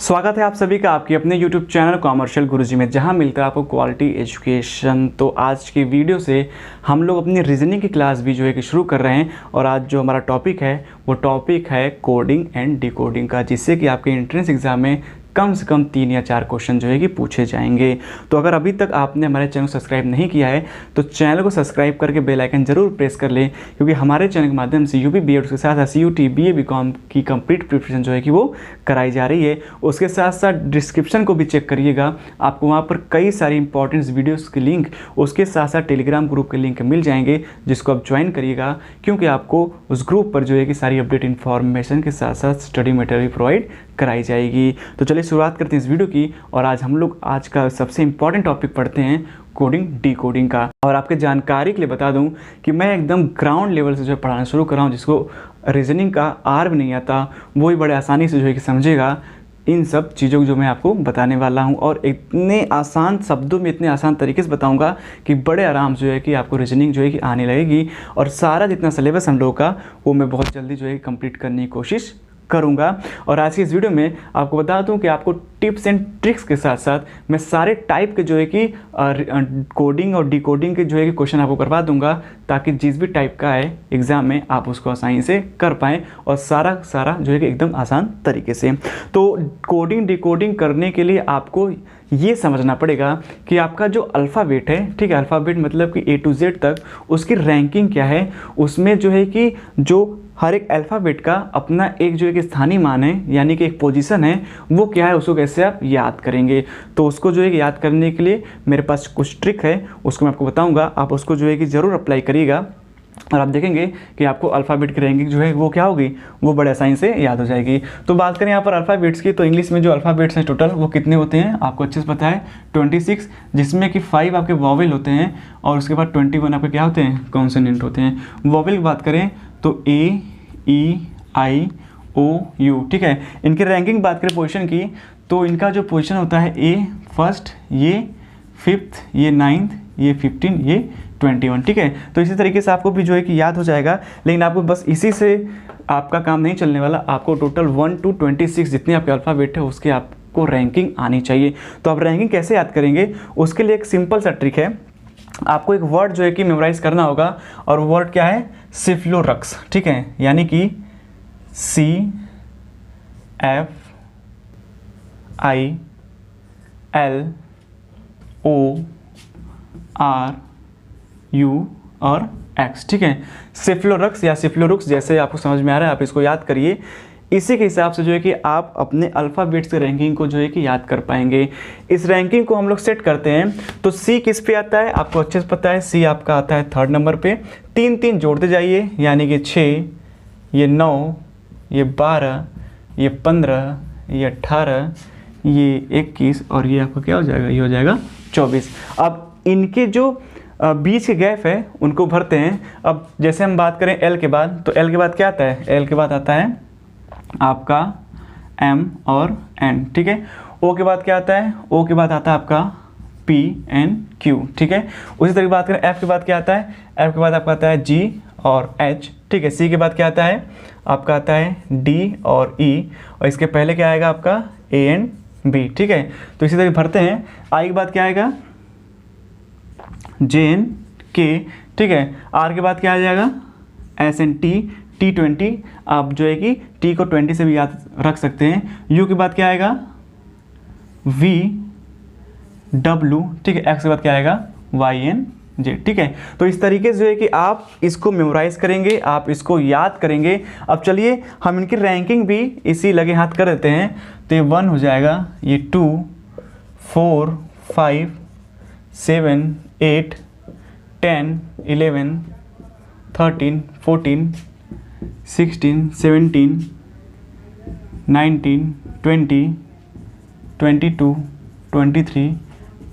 स्वागत है आप सभी का आपके अपने YouTube चैनल कॉमर्शियल गुरुजी में, जहां मिलता है आपको क्वालिटी एजुकेशन। तो आज की वीडियो से हम लोग अपनी रीजनिंग की क्लास भी जो है कि शुरू कर रहे हैं। और आज जो हमारा टॉपिक है वो टॉपिक है कोडिंग एंड डिकोडिंग का, जिससे कि आपके एंट्रेंस एग्जाम में कम से कम 3 या 4 क्वेश्चन जो है कि पूछे जाएंगे। तो अगर अभी तक आपने हमारे चैनल को सब्सक्राइब नहीं किया है तो चैनल को सब्सक्राइब करके बेल आइकन जरूर प्रेस कर लें, क्योंकि हमारे चैनल के माध्यम से यूपी बीएड के साथ सीयूटी बीए बीकॉम की कंप्लीट प्रिपरेशन जो है कि वो कराई जा रही है। उसके साथ साथ डिस्क्रिप्शन को भी चेक करिएगा, आपको वहाँ पर कई सारी इंपॉर्टेंट वीडियोज़ के लिंक, उसके साथ साथ टेलीग्राम ग्रुप के लिंक मिल जाएंगे, जिसको आप ज्वाइन करिएगा, क्योंकि आपको उस ग्रुप पर जो है कि सारी अपडेट इन्फॉर्मेशन के साथ साथ स्टडी मटेरियल प्रोवाइड कराई जाएगी। तो चलिए शुरुआत करते हैं इस वीडियो की। और आज हम लोग आज का सबसे इम्पॉर्टेंट टॉपिक पढ़ते हैं कोडिंग डिकोडिंग का। और आपके जानकारी के लिए बता दूं कि मैं एकदम ग्राउंड लेवल से जो है पढ़ाना शुरू कर रहा हूं, जिसको रीजनिंग का आर भी नहीं आता वो ही बड़े आसानी से जो है कि समझेगा इन सब चीज़ों को जो मैं आपको बताने वाला हूं। और इतने आसान शब्दों में इतने आसान तरीके से बताऊंगा कि बड़े आराम से जो है कि आपको रीजनिंग जो है कि आने लगेगी। और सारा जितना सिलेबस हम लोग का वो मैं बहुत जल्दी जो है कंप्लीट करने की कोशिश करूंगा। और आज की इस वीडियो में आपको बता दूं कि आपको टिप्स एंड ट्रिक्स के साथ साथ मैं सारे टाइप के जो है कि कोडिंग और डिकोडिंग के जो है कि क्वेश्चन आपको करवा दूंगा, ताकि जिस भी टाइप का है एग्जाम में आप उसको आसानी से कर पाएँ, और सारा जो है कि एकदम आसान तरीके से। तो कोडिंग डिकोडिंग करने के लिए आपको ये समझना पड़ेगा कि आपका जो अल्फ़ाबेट है, ठीक है, अल्फ़ाबेट मतलब कि A to Z तक उसकी रैंकिंग क्या है। उसमें जो है कि जो हर एक अल्फ़ाबेट का अपना एक जो एक स्थानीय मान है, यानी कि एक पोजीशन है, वो क्या है, उसको कैसे आप याद करेंगे। तो उसको जो है कि याद करने के लिए मेरे पास कुछ ट्रिक है, उसको मैं आपको बताऊंगा, आप उसको जो है कि ज़रूर अप्लाई करिएगा। और आप देखेंगे कि आपको अल्फ़ाबेट की रैंकिंग जो है वो क्या होगी, वो बड़े आसानी से याद हो जाएगी। तो बात करें यहाँ पर अल्फ़ाबेट्स की, तो इंग्लिश में जो अल्फ़ाबेट्स हैं टोटल वो कितने होते हैं आपको अच्छे से पता है, 26, जिसमें कि 5 आपके वॉवेल होते हैं और उसके बाद 21 आपके क्या होते हैं, कॉन्सोनेंट होते हैं। वॉवेल की बात करें तो A E I O U, ठीक है। इनकी रैंकिंग बात करें पोजीशन की, तो इनका जो पोजीशन होता है A फर्स्ट, ये 5th, ये 9th, ये 15, ये 21, ठीक है। तो इसी तरीके से आपको भी जो है कि याद हो जाएगा। लेकिन आपको बस इसी से आपका काम नहीं चलने वाला, आपको टोटल 1 to 26 जितने आपके अल्फ़ाबेट है उसके आपको रैंकिंग आनी चाहिए। तो आप रैंकिंग कैसे याद करेंगे, उसके लिए एक सिंपल सा ट्रिक है। आपको एक वर्ड जो है कि मेमोराइज करना होगा, और वर्ड क्या है, सिफ्लोरक्स, ठीक है, यानी कि CFILORU और X, ठीक है। सिफ्लोरक्स या सिफ्लोरुक्स, जैसे आपको समझ में आ रहा है, आप इसको याद करिए। इसी के हिसाब से जो है कि आप अपने अल्फ़ाबेट्स की रैंकिंग को जो है कि याद कर पाएंगे। इस रैंकिंग को हम लोग सेट करते हैं, तो C किस पे आता है आपको अच्छे से पता है, C आपका आता है 3rd नंबर पे। 3 जोड़ते जाइए, यानी कि 6, ये 9, ये 12, ये 15, ये 18, ये 21, और ये आपका क्या हो जाएगा, ये हो जाएगा 24। अब इनके जो बीच के गैप है उनको भरते हैं। अब जैसे हम बात करें L के बाद, तो L के बाद क्या आता है, L के बाद आता है आपका M और N, ठीक है। O के बाद क्या आता है, O के बाद आता है आपका P N Q, ठीक है। उसी तरह बात करें F के बाद क्या आता है, F के बाद आपका आता है G और H, ठीक है। C के बाद क्या आता है, आपका आता है D और E, और इसके पहले क्या आएगा आपका A N B, ठीक है। तो इसी तरह भरते हैं। I के बाद क्या आएगा, J N K, ठीक है। R के बाद क्या आ जाएगा, S N T, T20, आप जो है कि T को 20 से भी याद रख सकते हैं। U के बाद क्या आएगा, V W, ठीक है। X के बाद क्या आएगा, Y N J, ठीक है। तो इस तरीके से जो है कि आप इसको मेमोराइज करेंगे, आप इसको याद करेंगे। अब चलिए हम इनकी रैंकिंग भी इसी लगे हाथ कर देते हैं। तो ये 1 हो जाएगा, ये 2, 4, 5, 7, 8, 10, 11, 13, 14, 16, 17, 19, 20, 22, 23,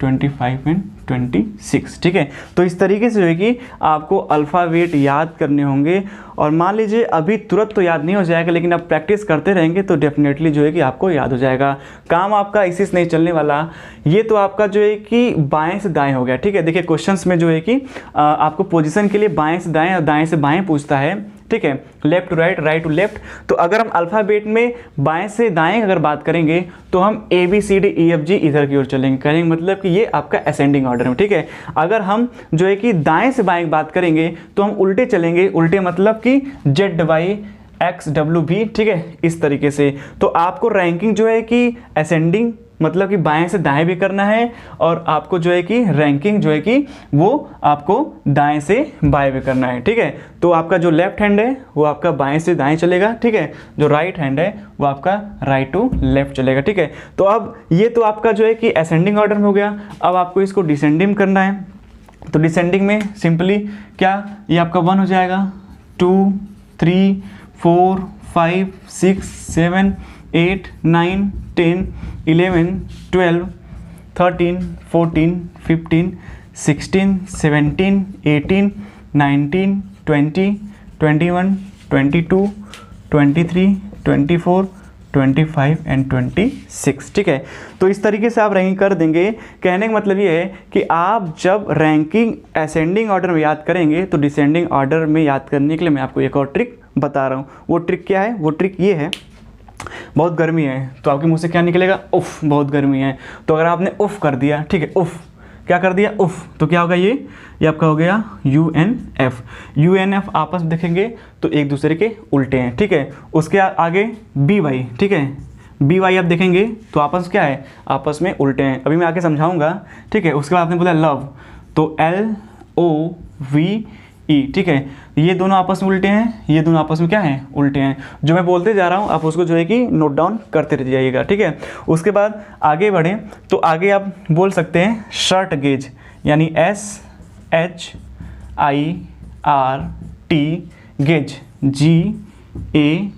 25 एंड 26, ठीक है। तो इस तरीके से जो है कि आपको अल्फ़ाबेट याद करने होंगे। और मान लीजिए अभी तुरंत तो याद नहीं हो जाएगा, लेकिन आप प्रैक्टिस करते रहेंगे तो डेफिनेटली जो है कि आपको याद हो जाएगा। काम आपका इसी से नहीं चलने वाला। ये तो आपका जो है कि बाएं से दाएं हो गया, ठीक है। देखिए क्वेश्चंस में जो है कि आपको पोजीशन के लिए बाएं से दाएं और दाएं से बाएं पूछता है, ठीक है, left to right, right to left. तो अगर हम अल्फ़ाबेट में बाएं से दाएं अगर बात करेंगे तो हम ABCDEFG इधर की ओर चलेंगे, करेंगे मतलब कि ये आपका असेंडिंग ऑर्डर में, ठीक है। अगर हम जो है कि दाएं से बाएं बात करेंगे तो हम उल्टे चलेंगे, उल्टे मतलब कि ZYXWB, ठीक है, इस तरीके से। तो आपको रैंकिंग जो है कि असेंडिंग मतलब कि बाएं से दाएं भी करना है, और आपको जो है कि रैंकिंग जो है कि वो आपको दाएं से बाएं भी करना है, ठीक है। तो आपका जो लेफ्ट हैंड है वो आपका बाएं से दाएं चलेगा, ठीक है, जो राइट हैंड है वो आपका राइट टू लेफ्ट चलेगा, ठीक है। तो अब ये तो आपका जो है कि असेंडिंग ऑर्डर में हो गया। अब आपको इसको डिसेंडिंग करना है, तो डिसेंडिंग में सिंपली क्या, ये आपका 1 हो जाएगा, 2 3 4 5 6 7 8 9 10 11 12 13 14 15 16 17 18 19 20 21 22 23 24 25 एंड 26, ठीक है। तो इस तरीके से आप रैंकिंग कर देंगे। कहने का मतलब ये है कि आप जब रैंकिंग असेंडिंग ऑर्डर में याद करेंगे तो डिसेंडिंग ऑर्डर में याद करने के लिए मैं आपको एक और ट्रिक बता रहा हूँ। वो ट्रिक क्या है? वो ट्रिक ये है, बहुत गर्मी है तो आपके मुंह से क्या निकलेगा? उफ़, बहुत गर्मी है। तो अगर आपने उफ़ कर दिया, ठीक है, उफ़ क्या कर दिया? उफ़, तो क्या होगा? ये आपका हो गया UNF। UNF आपस में देखेंगे तो एक दूसरे के उल्टे हैं, ठीक है। उसके आगे BY, ठीक है, BY आप देखेंगे तो आपस क्या है? आपस में उल्टे हैं। अभी मैं आके समझाऊंगा, ठीक है। उसके बाद आपने बोला लव, तो LOVE, ठीक है। ये दोनों आपस में उल्टे हैं, ये दोनों आपस में क्या हैं? उल्टे हैं। जो मैं बोलते जा रहा हूँ आप उसको जो है कि नोट डाउन करते रह जाइएगा, ठीक है। उसके बाद आगे बढ़ें तो आगे आप बोल सकते हैं शर्ट गेज, यानी SHIRT गेज, GA,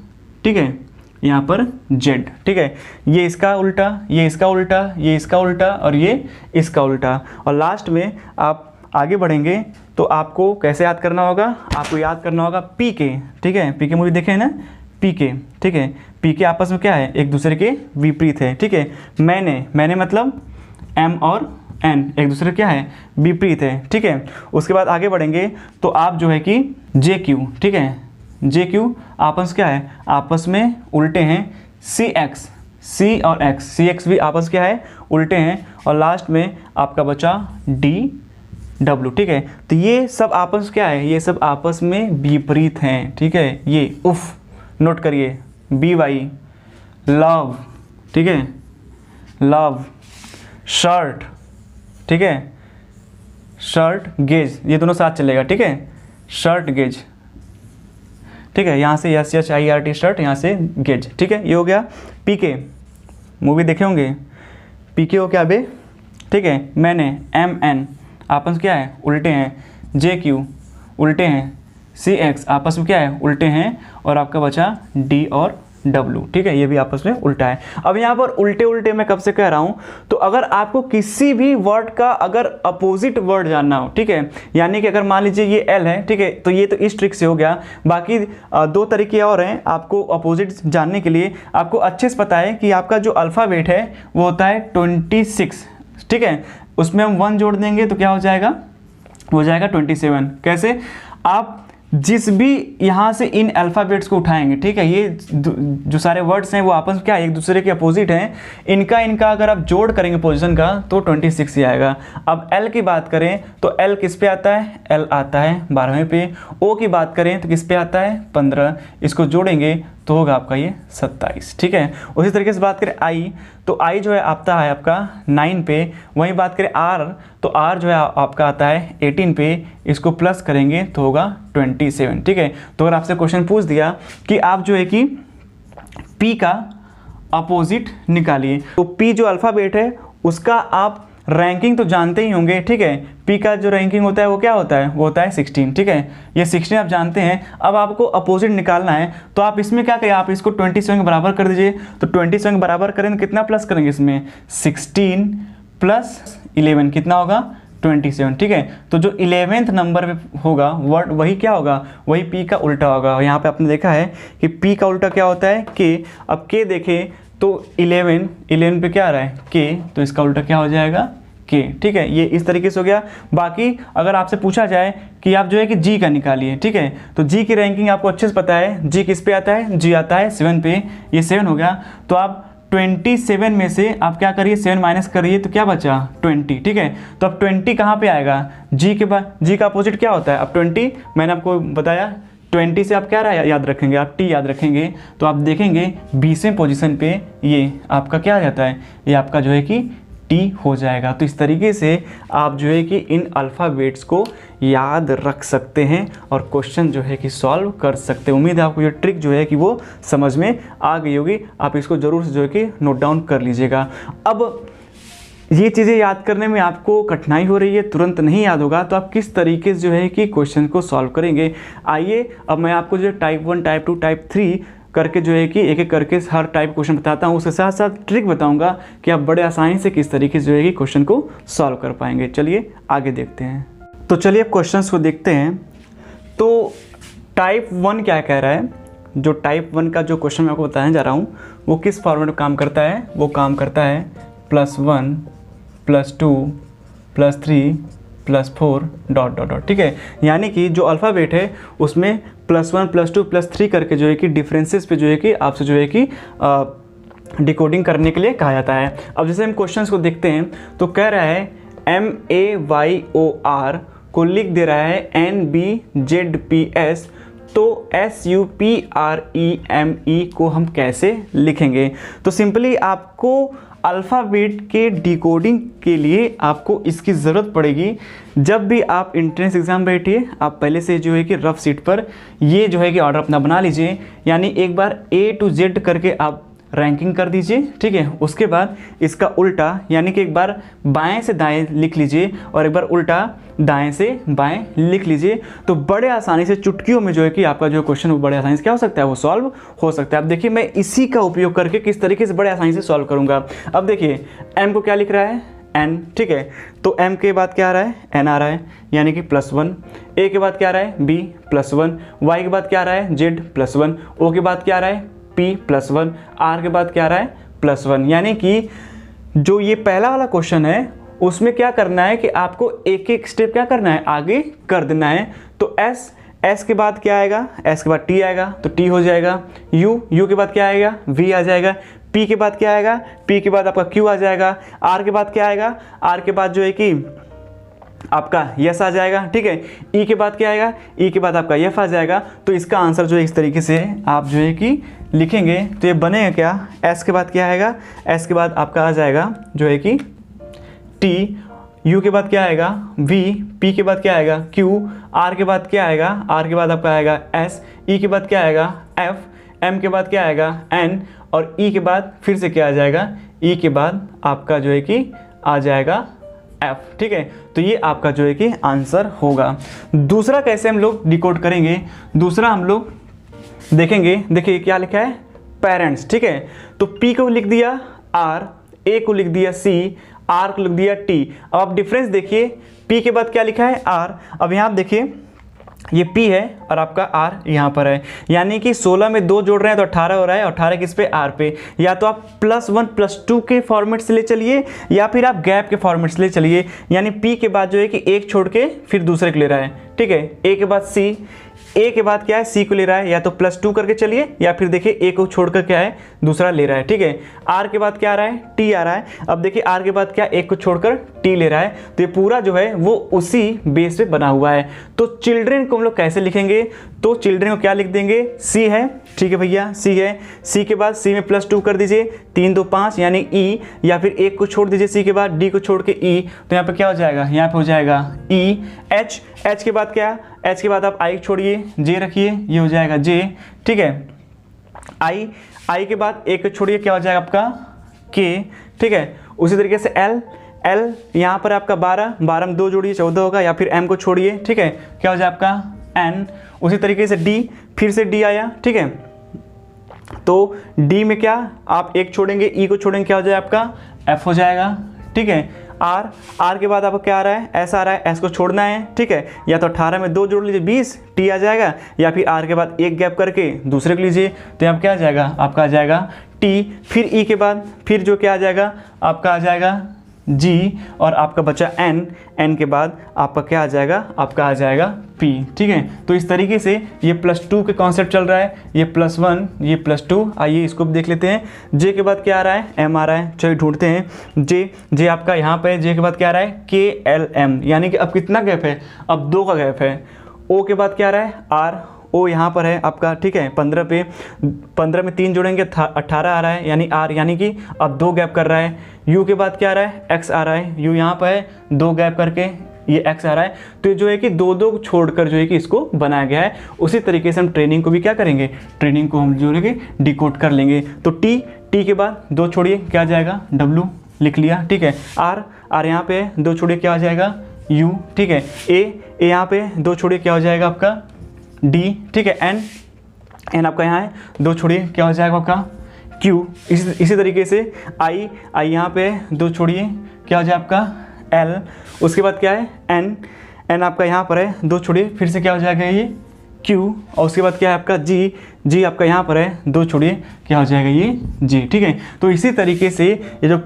ठीक है, यहाँ पर Z, ठीक है। ये इसका उल्टा, ये इसका उल्टा, ये इसका उल्टा और ये इसका उल्टा। और लास्ट में आप आगे बढ़ेंगे तो आपको कैसे याद करना होगा? आपको याद करना होगा PK, ठीक है। PK मूवी देखे हैं ना? PK, ठीक है। PK आपस में क्या है? एक दूसरे के विपरीत है, ठीक है। मैंने मतलब M और N एक दूसरे क्या है? विपरीत है, ठीक है। उसके बाद आगे बढ़ेंगे तो आप जो है कि JQ, ठीक है, JQ आपस क्या है? आपस में उल्टे हैं। CX, C और X, CX भी आपस क्या है? उल्टे हैं। और लास्ट में आपका बचा DW, ठीक है। तो ये सब आपस क्या है? ये सब आपस में विपरीत हैं, ठीक है। ये उफ नोट करिए, BY लव, ठीक है, लव, शर्ट, ठीक है, शर्ट गेज, ये दोनों साथ चलेगा, ठीक है, शर्ट गेज, ठीक है। यहाँ से SHIRT शर्ट, यहाँ से गेज, ठीक है। ये हो गया PK, मूवी देखे होंगे। PK हो क्या बे? ठीक है। मैंने MN आपस में क्या है? उल्टे हैं। JQ उल्टे हैं। CX आपस में क्या है? उल्टे हैं। और आपका बचा D और W, ठीक है, ये भी आपस में उल्टा है। अब यहाँ पर उल्टे उल्टे मैं कब से कह रहा हूँ? तो अगर आपको किसी भी वर्ड का अगर अपोजिट वर्ड जानना हो, ठीक है, यानी कि अगर मान लीजिए ये L है, ठीक है, तो ये तो इस ट्रिक से हो गया। बाकी 2 तरीके और हैं आपको अपोजिट जानने के लिए। आपको अच्छे से पता है कि आपका जो अल्फ़ाबेट है वो होता है 26, ठीक है। उसमें हम 1 जोड़ देंगे तो क्या हो जाएगा? हो जाएगा 27। कैसे? आप जिस भी यहाँ से इन अल्फ़ाबेट्स को उठाएंगे, ठीक है, ये जो सारे वर्ड्स हैं वो आपस में क्या एक दूसरे के अपोजिट हैं। इनका अगर आप जोड़ करेंगे पोजीशन का तो 26 ही आएगा। अब L की बात करें तो L किस पे आता है? L आता है 12वें पे। O की बात करें तो किस पे आता है? 15। इसको जोड़ेंगे तो होगा आपका ये 27, ठीक है। उसी तरीके से बात करें I, तो I जो है आता है आपका 9 पे। वहीं बात करें R, तो R जो है आपका आता है 18 पे। इसको प्लस करेंगे तो होगा 27, ठीक है। तो अगर आपसे क्वेश्चन पूछ दिया कि आप जो है कि P का अपोजिट निकालिए, तो P जो अल्फ़ाबेट है उसका आप रैंकिंग तो जानते ही होंगे, ठीक है। P का जो रैंकिंग होता है वो क्या होता है? वो होता है 16, ठीक है। ये 16 आप जानते हैं। अब आपको अपोजिट निकालना है तो आप इसमें क्या करें? आप इसको 27 के बराबर कर दीजिए। तो 27 के बराबर करें तो कितना प्लस करेंगे इसमें? 16 प्लस 11 कितना होगा? 27, ठीक है। तो जो 11th नंबर पे होगा वर्ड वही क्या होगा? वही P का उल्टा होगा। यहाँ पे आपने देखा है कि P का उल्टा क्या होता है? K। अब K देखें तो 11 पे क्या आ रहा है? K, तो इसका उल्टा क्या हो जाएगा? के, ठीक है, ये इस तरीके से हो गया। बाकी अगर आपसे पूछा जाए कि आप जो है कि जी का निकालिए, ठीक है, तो जी की रैंकिंग आपको अच्छे से पता है, जी किस पे आता है, जी आता है 7 पे, ये 7 हो गया। तो आप 27 में से आप क्या करिए 7 माइनस करिए तो क्या बचा 20, ठीक है। तो अब 20 कहाँ पे आएगा, जी के बाद, जी का अपोजिट क्या होता है, अब 20 मैंने आपको बताया 20 से आप क्या याद रखेंगे, आप टी याद रखेंगे, तो आप देखेंगे 20वें पोजीशन पे ये आपका क्या आ जाता है, ये आपका जो है कि टी हो जाएगा। तो इस तरीके से आप जो है कि इन अल्फ़ाबेट्स को याद रख सकते हैं और क्वेश्चन जो है कि सॉल्व कर सकते हैं। उम्मीद है आपको ये ट्रिक जो है कि वो समझ में आ गई होगी। आप इसको ज़रूर से जो है कि नोट डाउन कर लीजिएगा। अब ये चीज़ें याद करने में आपको कठिनाई हो रही है, तुरंत नहीं याद होगा, तो आप किस तरीके से जो है कि क्वेश्चन को सॉल्व करेंगे। आइए अब मैं आपको जो टाइप 1, टाइप 2, टाइप 3 करके जो है कि एक एक करके हर टाइप क्वेश्चन बताता हूँ, उसके साथ साथ ट्रिक बताऊंगा कि आप बड़े आसानी से किस तरीके से जो है कि क्वेश्चन को सॉल्व कर पाएंगे। चलिए आगे देखते हैं। तो चलिए अब क्वेश्चंस को देखते हैं। तो टाइप 1 क्या कह रहा है, जो टाइप 1 का जो क्वेश्चन मैं आपको बताने जा रहा हूँ वो किस फॉर्मेट में काम करता है, वो काम करता है +1 +2 +3 +4 ... ठीक है। यानी कि जो अल्फ़ाबेट है उसमें +1 +2 +3 करके जो है कि डिफरेंसेस पे जो है कि आपसे जो है कि डिकोडिंग करने के लिए कहा जाता है। अब जैसे हम क्वेश्चंस को देखते हैं तो कह रहा है MAYOR को लिख दे रहा है NBZPS, तो SUPREME को हम कैसे लिखेंगे। तो सिंपली आपको अल्फ़ाबेट के डिकोडिंग के लिए आपको इसकी ज़रूरत पड़ेगी। जब भी आप एंट्रेंस एग्ज़ाम बैठिए, आप पहले से जो है कि रफ शीट पर ये जो है कि ऑर्डर अपना बना लीजिए, यानी एक बार A to Z करके आप रैंकिंग कर दीजिए, ठीक है। उसके बाद इसका उल्टा, यानी कि एक बार बाएं से दाएं लिख लीजिए और एक बार उल्टा दाएं से बाएं लिख लीजिए। तो बड़े आसानी से चुटकियों में जो है कि आपका जो क्वेश्चन वो बड़े आसानी से क्या हो सकता है, वो सॉल्व हो सकता है। अब देखिए मैं इसी का उपयोग करके किस तरीके से बड़े आसानी से सॉल्व करूँगा। अब देखिए M को क्या लिख रहा है, N, ठीक है। तो M के बाद क्या आ रहा है, N आ रहा है, यानी कि +1। A के बाद क्या आ रहा है, B +1। Y के बाद क्या आ रहा है, Z +1। O के बाद क्या आ रहा है, P +1। R के बाद क्या आ रहा है, +1। यानी कि जो ये पहला वाला क्वेश्चन है उसमें क्या करना है कि आपको एक एक स्टेप क्या करना है, आगे कर देना है। तो S के बाद क्या आएगा, S के बाद T आएगा तो T हो जाएगा। U के बाद क्या आएगा, V आ जाएगा। P के बाद क्या आएगा, P के बाद आपका Q आ जाएगा। R के बाद क्या आएगा, R के बाद जो है कि आपका यस आ जाएगा, ठीक है। ई के बाद क्या आएगा, ई के बाद आपका एफ आ जाएगा। तो इसका आंसर जो है इस तरीके से आप जो है कि लिखेंगे तो ये बनेगा क्या, एस के बाद क्या आएगा, एस के बाद आपका आ जाएगा जो है कि टी, यू के बाद क्या आएगा वी, पी के बाद क्या आएगा क्यू, आर के बाद क्या आएगा, आर के बाद आपका आएगा एस, ई के बाद क्या आएगा एफ, एम के बाद क्या आएगा एन, और ई के बाद फिर से क्या आ जाएगा, ई के बाद आपका जो है कि आ जाएगा एफ, ठीक है। तो ये आपका जो है कि आंसर होगा। दूसरा कैसे हम लोग डिकोड करेंगे, दूसरा हम लोग देखेंगे, देखिए क्या लिखा है पेरेंट्स, ठीक है। तो पी को लिख दिया आर, ए को लिख दिया सी, आर को लिख दिया टी। अब आप डिफरेंस देखिए, पी के बाद क्या लिखा है आर, अब यहाँ आप देखिए ये P है और आपका R यहाँ पर है, यानी कि 16 में 2 जोड़ रहे हैं तो 18 हो रहा है, और 18 किस पे R पे। या तो आप +1 +2 के फॉर्मेट से ले चलिए या फिर आप गैप के फॉर्मेट से ले चलिए, यानी P के बाद जो है कि एक छोड़ के फिर दूसरे को ले रहा है, ठीक है। A के बाद C, A के बाद क्या है C को ले रहा है, या तो +2 करके चलिए या फिर देखिए A को छोड़कर क्या है दूसरा ले रहा है, ठीक है। R के बाद क्या आ रहा है T आ रहा है, अब देखिए R के बाद क्या एक को छोड़कर T ले रहा है, तो ये पूरा जो है वो उसी बेस पे बना हुआ है। तो चिल्ड्रेन को हम लोग कैसे लिखेंगे, तो चिल्ड्रेन को क्या लिख देंगे C है, ठीक है भैया C है, C के बाद C में +2 कर दीजिए, 3 2 5 यानी E, या फिर एक को छोड़ दीजिए C के बाद, D को छोड़ के E, तो यहाँ पे क्या हो जाएगा, यहाँ पे हो जाएगा E, H, H के बाद क्या, H के बाद आप I छोड़िए, J रखिए, ये हो जाएगा J, ठीक है। I के बाद एक छोड़िए, क्या हो जाएगा आपका K, ठीक है। उसी तरीके से L यहाँ पर आपका 12 में 2 जोड़िए 14 होगा, या फिर M को छोड़िए, ठीक है, क्या हो जाएगा आपका N। उसी तरीके से D, फिर से D आया, ठीक है। तो D में क्या आप एक छोड़ेंगे, E को छोड़ेंगे, क्या हो जाएगा आपका F हो जाएगा, ठीक है। R के बाद आपको क्या आ रहा है S आ रहा है, S को छोड़ना है, ठीक है। या तो 18 में 2 जोड़ लीजिए 20 T आ जाएगा, या फिर R के बाद एक गैप करके दूसरे को लीजिए, तो यहाँ क्या आ जाएगा आपका आ जाएगा T, फिर E के बाद फिर जो क्या आ जाएगा आपका आ जाएगा जी और आपका बचा एन, एन के बाद आपका क्या आ जाएगा, आपका आ जाएगा पी। ठीक है, तो इस तरीके से ये +2 के कॉन्सेप्ट चल रहा है, ये +1 ये +2। आइए इसको भी देख लेते हैं। जे के बाद क्या आ रहा है, एम आ रहा है, चलिए ढूंढते हैं। जे आपका यहाँ पे जे के बाद क्या आ रहा है, के एल एम, यानी कि अब कितना गैप है, अब 2 का गैप है। ओ के बाद क्या आ रहा है, आर, ओ यहाँ पर है आपका। ठीक है, 15 पे 15 में 3 जोड़ेंगे 18 आ रहा है, यानी आर, यानी कि अब 2 गैप कर रहा है। यू के बाद क्या आ रहा है, एक्स आ रहा है, यू यहाँ पर है 2 गैप करके ये एक्स आ रहा है। तो ये जो है कि 2 छोड़कर जो है कि इसको बनाया गया है। उसी तरीके से हम ट्रेनिंग को भी क्या करेंगे, ट्रेनिंग को हम जो है कि डिकोड कर लेंगे। तो टी के बाद 2 छोड़िए क्या आ जाएगा, डब्लू लिख लिया। ठीक है, आर यहाँ पे 2 छोड़िए क्या हो जाएगा, यू। ठीक है, ए यहाँ पे 2 छोड़िए क्या हो जाएगा आपका, डी। ठीक है, एन आपका यहाँ है 2 छोड़िए क्या हो जाएगा आपका, क्यू। इसी तरीके से आई यहाँ पे 2 छोड़िए क्या हो जाए आपका, एल। उसके बाद क्या है, एन आपका यहाँ पर है 2 छोड़िए फिर से क्या हो जाएगा ये, क्यू। और उसके बाद क्या है आपका जी आपका यहाँ पर है 2 छोड़िए क्या हो जाएगा ये, जी। ठीक है, तो इसी तरीके से ये जो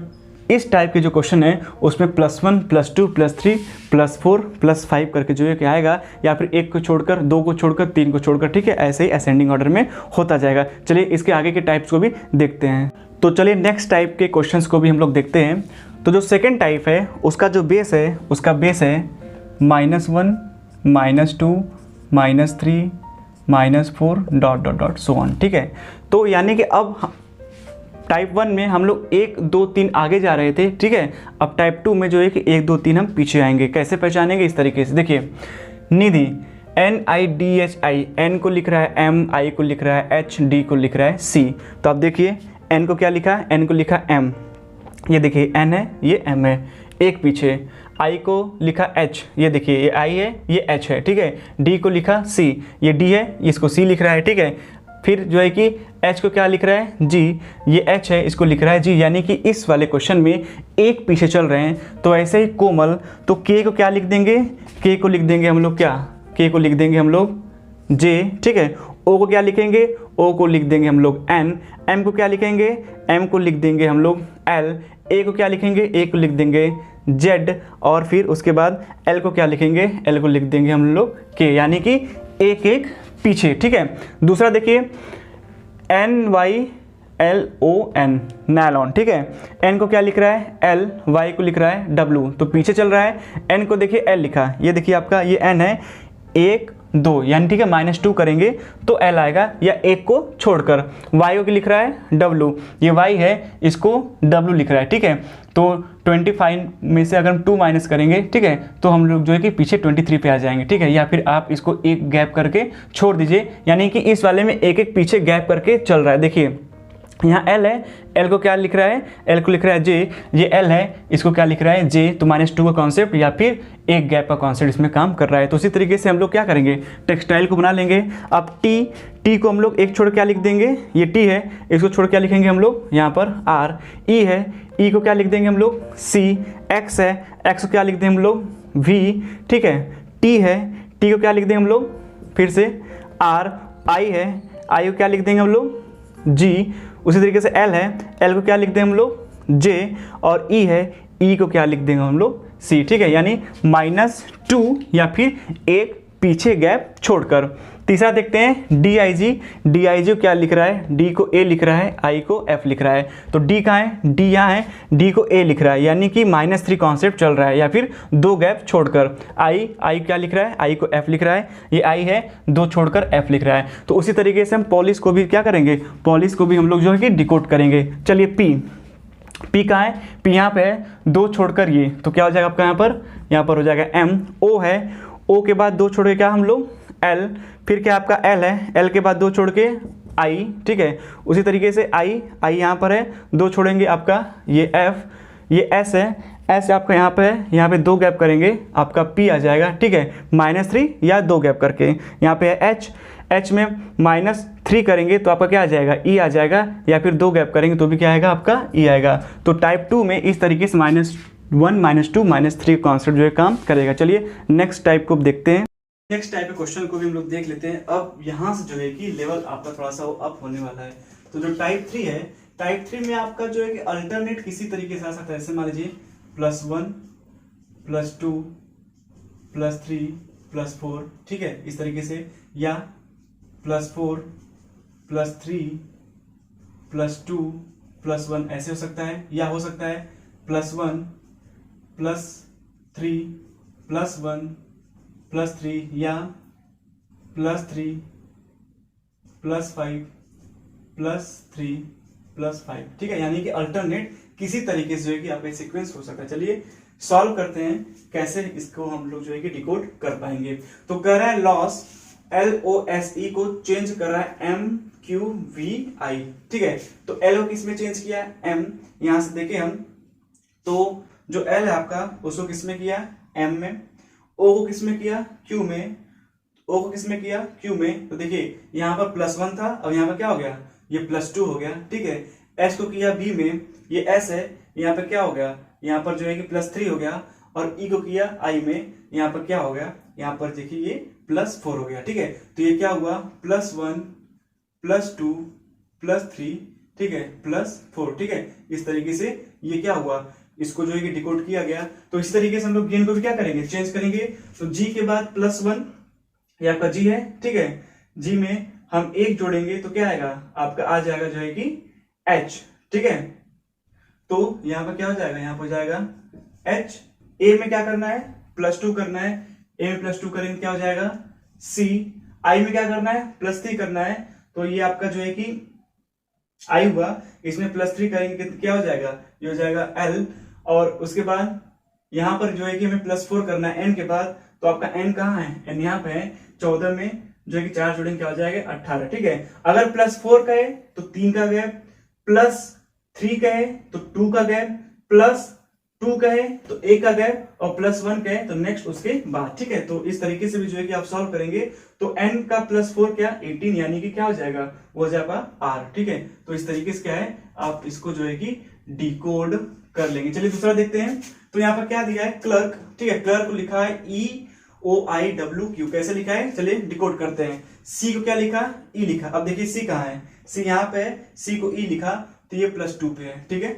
इस टाइप के जो क्वेश्चन है उसमें +1 +2 +3 +4 +5 करके जो है क्या आएगा, या फिर 1 को छोड़कर 2 को छोड़कर 3 को छोड़कर। ठीक है, ऐसे ही असेंडिंग ऑर्डर में होता जाएगा। चलिए इसके आगे के टाइप्स को भी देखते हैं। तो चलिए नेक्स्ट टाइप के क्वेश्चंस को भी हम लोग देखते हैं। तो जो सेकेंड टाइप है उसका जो बेस है, उसका बेस है -1 -2 -3 -4 ... सो ऑन। ठीक है, तो यानी कि अब टाइप 1 में हम लोग 1 2 3 आगे जा रहे थे। ठीक है, अब टाइप 2 में जो है कि 1 2 3 हम पीछे आएंगे। कैसे पहचानेंगे, इस तरीके से देखिए, निधि NIDHI, एन को लिख रहा है M, I को लिख रहा है H, D को लिख रहा है C। तो आप देखिए एन को क्या लिखा है, एन को लिखा M, ये देखिए एन है ये M है, एक पीछे। I को लिखा H, ये देखिए ये I है ये H है। ठीक है, D को लिखा C, ये D है इसको C लिख रहा है। ठीक है, फिर जो है कि H को क्या लिख रहा है, G, ये H है इसको लिख रहा है G, यानी कि इस वाले क्वेश्चन में एक पीछे चल रहे हैं। तो ऐसे ही कोमल, तो K को क्या लिख देंगे, K को लिख देंगे हम लोग क्या, K को लिख देंगे हम लोग J। ठीक है, O को क्या लिखेंगे, O को लिख देंगे हम लोग N, M को क्या लिखेंगे, M को लिख देंगे हम लोग L, A को क्या लिखेंगे, A को लिख देंगे Z, और फिर उसके बाद L को क्या लिखेंगे, L को लिख देंगे हम लोग K, यानी कि एक एक पीछे। ठीक है, दूसरा देखिए NYLON, नैलॉन। ठीक है, N को क्या लिख रहा है L, Y को लिख रहा है W, तो पीछे चल रहा है। N को देखिए L लिखा, ये देखिए आपका ये N है 1 2, यानी ठीक है -2 करेंगे तो L आएगा, या 1 को छोड़कर। Y को लिख रहा है W, ये Y है इसको W लिख रहा है। ठीक है, तो 25 में से अगर हम 2 माइनस करेंगे, ठीक है, तो हम लोग जो है कि पीछे 23 पे आ जाएंगे। ठीक है, या फिर आप इसको एक गैप करके छोड़ दीजिए, यानी कि इस वाले में एक एक पीछे गैप करके चल रहा है। देखिए यहाँ L है, L को क्या लिख रहा है, L को लिख रहा है J, ये L है इसको क्या लिख रहा है J, तो -2 का कॉन्सेप्ट या फिर एक गैप का कॉन्सेप्ट इसमें काम कर रहा है। तो उसी तरीके से हम लोग क्या करेंगे, टेक्सटाइल को बना लेंगे। अब T को हम लोग एक छोड़ क्या लिख देंगे, ये T है इसको छोड़ क्या लिखेंगे हम लोग यहाँ पर R, E है E को क्या लिख देंगे हम लोग C, X है X को क्या लिख देंगे हम लोग V। ठीक है, T है T को क्या लिख देंगे हम लोग फिर से R, I है I को क्या लिख देंगे हम लोग G। उसी तरीके से L है L को क्या लिख देंगे हम लोग J, और E है E को क्या लिख देंगे हम लोग C। ठीक है, यानी -2 या फिर एक पीछे गैप छोड़कर। तीसरा देखते हैं DIG को क्या लिख रहा है, D को A लिख रहा है, I को F लिख रहा है। तो D कहाँ है, D यहाँ है, D को A लिख रहा है, यानी कि -3 कॉन्सेप्ट चल रहा है, या फिर 2 गैप छोड़कर। I क्या लिख रहा है, I को F लिख रहा है, ये I है 2 छोड़कर F लिख रहा है। तो उसी तरीके से हम पॉलिश को भी क्या करेंगे, पॉलिश को भी हम लोग जो है कि डिकोड करेंगे। चलिए P कहाँ है, P यहाँ पे है 2 छोड़कर ये, तो क्या हो जाएगा आपका यहाँ पर हो जाएगा M। O है, O के बाद 2 छोड़ के क्या हम लोग L, फिर क्या आपका L है, L के बाद 2 छोड़ के I। ठीक है, उसी तरीके से I यहाँ पर है 2 छोड़ेंगे आपका ये F, ये S है S आपका यहाँ पे है, यहाँ पे 2 गैप करेंगे आपका P आ जाएगा। ठीक है, -3 या 2 गैप करके। यहाँ पे है H में -3 करेंगे तो आपका क्या आ जाएगा E आ जाएगा, या फिर 2 गैप करेंगे तो भी क्या आएगा आपका E आएगा। तो टाइप 2 में इस तरीके से -1 -2 -3 कॉन्सेप्ट जो है काम करेगा। चलिए नेक्स्ट टाइप को देखते हैं। नेक्स्ट टाइप के क्वेश्चन को भी हम लोग देख लेते हैं। अब यहाँ से जो है कि लेवल आपका थोड़ा सा अप होने वाला है। तो जो टाइप 3 है, टाइप 3 में आपका जो है कि अल्टरनेट किसी तरीके से आ सकता है। जैसे मान लीजिए +1 +2 +3 +4, ठीक है, इस तरीके से, या +4 +3 +2 +1 ऐसे हो सकता है, या हो सकता है +1 +3 +1 +3 या +3 +5 +3 +5, ठीक है, यानी कि अल्टरनेट किसी तरीके से जो है कि आपका सीक्वेंस हो सकता है। चलिए सॉल्व करते हैं कैसे इसको हम लोग जो है कि डिकोड कर पाएंगे। तो कह रहा है लॉस LOSE को चेंज कर रहा है MQVI, ठीक है, तो L को किस में चेंज किया है, M, यहां से देखें हम तो जो L है आपका उसको किस में किया, M में, O को किस में किया, Q में, O को किस में किया, Q में, तो देखिए यहाँ पर +1 था और यहाँ पर क्या हो गया, ये +2 हो गया, ठीक है, S को किया B में, ये S है, यहाँ पर क्या हो गया, यहाँ पर जो है कि +3 हो गया, और E को किया I में, यहाँ पर क्या हो गया, यहाँ पर देखिए ये +4 हो गया, ठीक है, तो ये क्या हुआ, +1 +2 +3, ठीक है, +4, ठीक है, इस तरीके से ये क्या हुआ, इसको जो है कि डिकोड किया गया। तो इस तरीके से हम लोग गेन को भी क्या करेंगे, चेंज करेंगे। तो G के बाद +1 ये आपका G है, ठीक है, G में हम 1 जोड़ेंगे तो क्या आएगा, आपका आ जाएगा जो है कि H, ठीक है, तो यहाँ पर क्या हो जाएगा, यहाँ पर हो जाएगा H। A में क्या करना है, +2 करना है, A में +2 करेंगे क्या हो जाएगा C। I में क्या करना है, +3 करना है, तो ये आपका जो है कि I हुआ, इसमें +3 करेंगे तो क्या हो जाएगा, ये हो जाएगा L। और उसके बाद यहाँ पर जो है कि हमें +4 करना है N के बाद, तो आपका N कहाँ है, N यहाँ पे है, 14 में जो है कि 4 जोड़ेंगे क्या हो जाएगा 18, ठीक है। अगर +4 कहे तो 3 का गैप, +3 कहे तो 2 का गैप, +2 कहे तो 1 का गैप, और +1 कहे तो नेक्स्ट उसके बाद, ठीक है। तो इस तरीके से भी जो है कि आप सॉल्व करेंगे तो n का +4 क्या 18, यानी कि क्या हो जाएगा, वो हो जाएगा r, ठीक है। तो इस तरीके से क्या है, आप इसको जो है कि डिकोड कर लेंगे। चलिए दूसरा देखते हैं। तो यहाँ पर क्या दिया है, क्लर्क, ठीक है, क्लर्क को लिखा है EOIWQ, कैसे लिखा है, चलिए डिकोड करते हैं। C को क्या लिखा, E लिखा, अब देखिए C कहाँ है, C यहाँ पे है, C को E लिखा तो ये +2 पे है, ठीक है।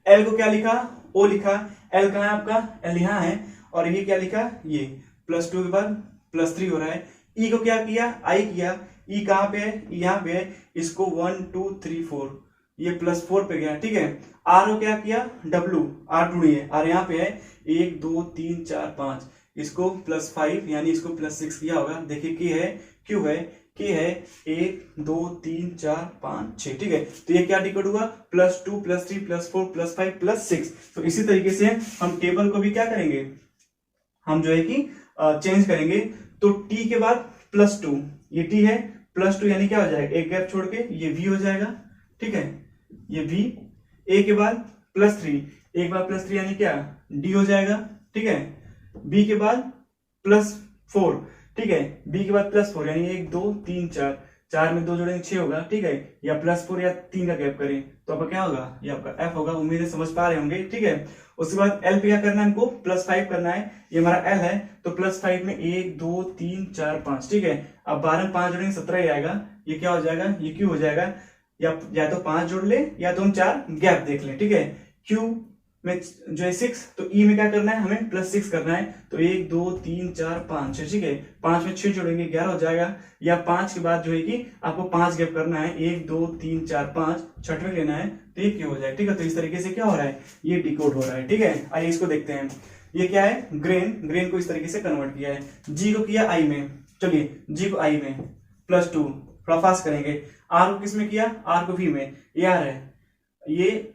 L को क्या लिखा, O लिखा, L कहाँ है आपका, L यहाँ है, और ये क्या लिखा, ये +2 के बाद +3 हो रहा है। E को क्या किया, I किया, E कहाँ पे है, यहाँ पे है, इसको 1 2 3 4, ये +4 पे गया, ठीक है। R को क्या किया, W, R ढूंढिए, R यहाँ पे है, 1 2 3 4 5, इसको +5 यानी इसको +6 किया होगा। देखिए K है, Q है, K है 1 2 3 4 5 6, ठीक है। तो ये क्या डिकोड हुआ, +2 +3 +4 +5 +6। तो इसी तरीके से हम टेबल को भी क्या करेंगे, हम जो है कि चेंज करेंगे। तो T के बाद +2, ये T है, +2 यानी क्या हो जाएगा, एक गैप छोड़ के ये V हो जाएगा, ठीक है, ये V। A के बाद +3, एक बार +3 यानी क्या D हो जाएगा, ठीक है। B के बाद +4, ठीक है, B के बाद +4 यानी 1 2 3 4, 4 में 2 जोड़ेंगे 6 होगा, ठीक है, या +4 या 3 का गैप करें तो आपका क्या होगा, ये आपका F होगा। उम्मीद है समझ पा रहे होंगे, ठीक है। उसके बाद L पे क्या करना है, हमको +5 करना है, ये हमारा L है, तो +5 में 1 2 3 4 5, ठीक है। अब 12 में 5 जोड़ेंगे 17 ही आएगा, ये क्या हो जाएगा, ये Q हो जाएगा, या तो 5 जोड़ ले या तो हम 4 गैप देख ले, ठीक है। Q में जो है 6, तो E में क्या करना है, हमें +6 करना है, तो 1 2 3 4 5 6, ठीक है। 5 में 6 जोड़ेंगे 11 हो जाएगा, या 5 के बाद जो है कि आपको 5 गैप करना है, 1 2 3 4 5, छठवें लेना है तो ये क्यों हो जाए, ठीक है। तो इस तरीके से क्या हो रहा है, ये डिकोड हो रहा है, ठीक है। आइए इसको देखते हैं। ये क्या है, ग्रेन को इस तरीके से कन्वर्ट किया है। G को किया I में, चलिए G को I में +2, थोड़ा फास्ट करेंगे। R को किस में किया, R को V में, ये R है, ये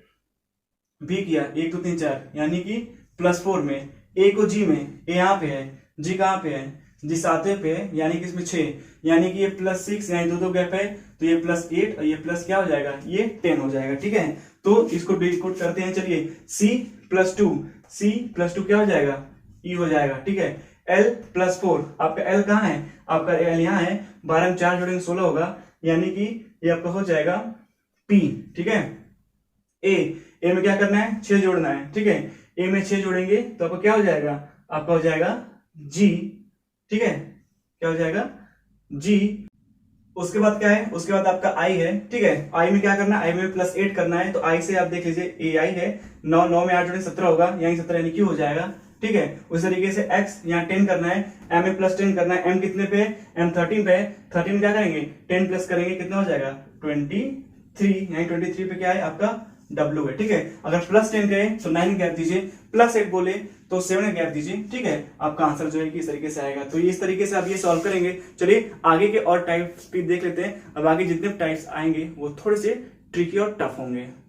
B किया 1 2 3 4 यानी कि +4 में। A को G में, A यहाँ पे है, G कहाँ पे है, G 7वें पे है, यानी कि इसमें 6, यानी कि ये +6 यानी 2 गैप है, तो ये +8 और ये प्लस क्या हो जाएगा, ये 10 हो जाएगा, ठीक है। तो इसको डिकोड करते हैं। चलिए C +2 क्या हो जाएगा, E हो जाएगा, ठीक है। L +4, आपका L कहाँ है, आपका L यहाँ है, 12 में 4 जोड़ेंगे 16 होगा, यानी कि ये आपका हो जाएगा P, ठीक है। A में क्या करना है, 6 जोड़ना है, ठीक है। A में 6 जोड़ेंगे तो आपका क्या हो जाएगा, आपका हो जाएगा G, ठीक है, क्या हो जाएगा G। उसके बाद क्या है, उसके बाद आपका आई है, ठीक है। आई में क्या करना है, आई में +8 करना है, तो आई से आप देख लीजिए ए आई है 9, 9 में 8 जोड़े 17 होगा, यानी 17 यानी क्यू हो जाएगा, ठीक है। उस तरीके से एक्स यहाँ 10 करना है, एम में +10 करना है, एम कितने पे है, एम 13 पे है, 13 क्या करेंगे 10 प्लस करेंगे कितना हो जाएगा 23, यानी 23 पे क्या है आपका W है, ठीक है। अगर +10 कहे तो 9 गैप दीजिए, +8 बोले तो 7 गैप दीजिए, ठीक है। आपका आंसर जो है कि इस तरीके से आएगा। तो ये इस तरीके से आप ये सॉल्व करेंगे। चलिए आगे के और टाइप्स भी देख लेते हैं। अब आगे जितने टाइप्स आएंगे वो थोड़े से ट्रिकी और टफ होंगे।